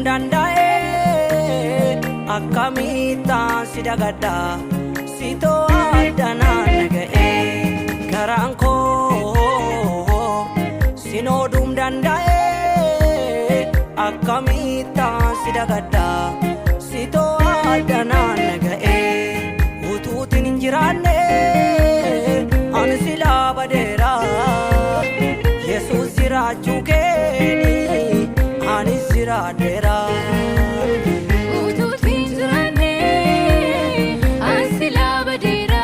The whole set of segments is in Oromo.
danda'e akkamitaan si dagadda sitoo addanaan naga'e garaan koo sinooduu danda'e akkamitaan si dagadda sitoo addanaan naga'e utuutiin hin jiraanne ani silaa badeera Yesuus jiraachuu keeni ani jiraadheera utuutiin jiraanne ani silaa badeera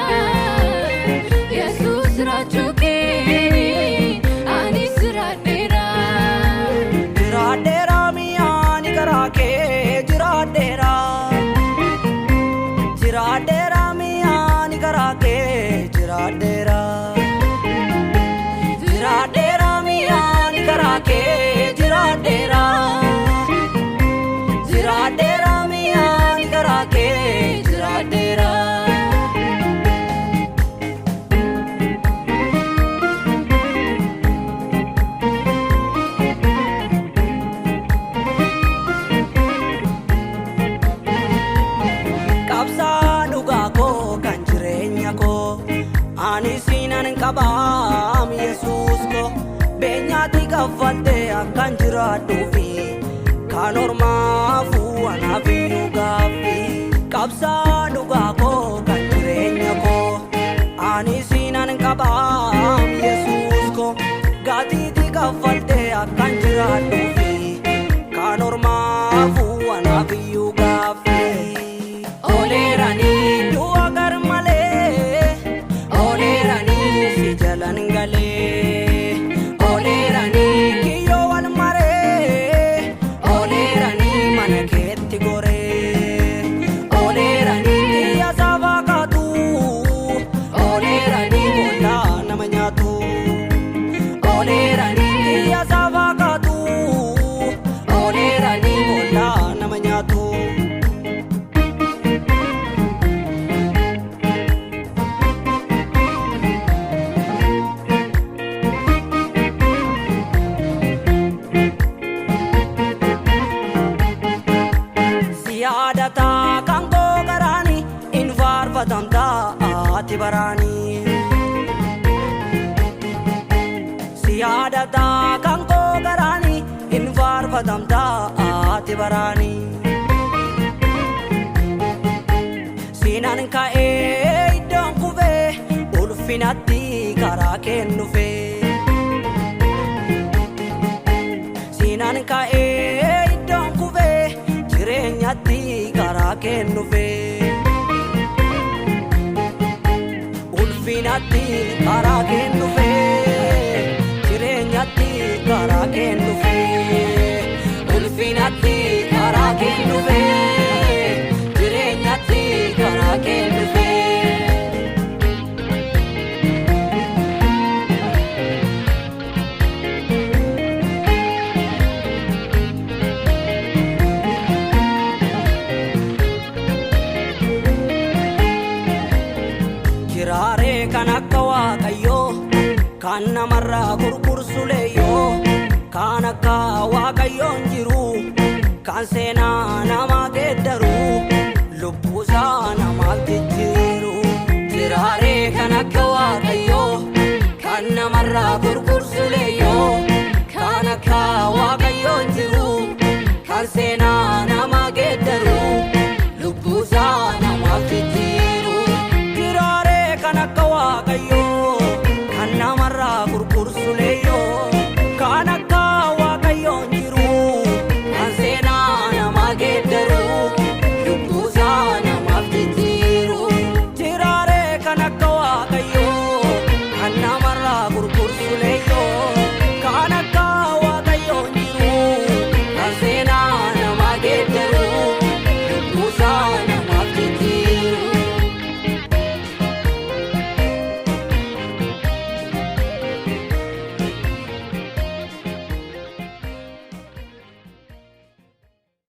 Yesuus jiraachuu keeni ani jiraadheera jiraadheera miyaani garaa kee jiraadheera jiraadheera miyaani garaa kee jiraadheera jiraadheera miyaani garaa kee jiraadheera jiraadheera miyaani garaa kee jiraadheera qabsaa dhugaa koo kan jireenya koo ani siinan qabaam Yesuus koo beenyaatti kaffaltee akkan jiraadhuufi kan ormaafuu anaaf iyyuu gaaffii qabsaa dhugaa koo kan jireenya koo ani siinan qabaam Yesuus koo gaatiitti kaffaltee akkan jiraadhuufi kan ormaafuu anaaf iyyuu gaaffii Oleranii du'a garmalee Oleranii si jalan galee Oleranii kiyyoo wal maree Oleranii mana keetti goree Oleranii kiyya saafaa kaatu Oleranii boollaa nama nyaatu Oleranii kiyya saafaa kaatu Oleranii boollaa nama nyaatu Siyaadataa kan koo garaani in faarfatamtaa ati baraani Siyaadataa kan koo garaani in faarfatamtaa ati baraani Siinan ka'ee iddoon kufee ulfinatti karaa kennufee Siinan ka'ee iddoon kufee jireenyatti karaa kennufee ulfinatti karaa kennufee jireenyatti karaa kennufee ulfinatti karaa kennufee jireenyatti karaa kennufee Jiraaree kan akka waaqayyoo kan namarraa gurgursuleeyyoo kan akka waaqayyoon jiru kan seenaa namaa geeddaru lubbuusaa namaaf jijjiiru Jiraaree kan akka waaqayyoo kan namarraa gurgursuleeyyoo kan akka waaqayyoon jiru kan seenaa namaa geeddaru lubbuusaa namaaf jijjiiru Jiraaree kan akka waaqayyoo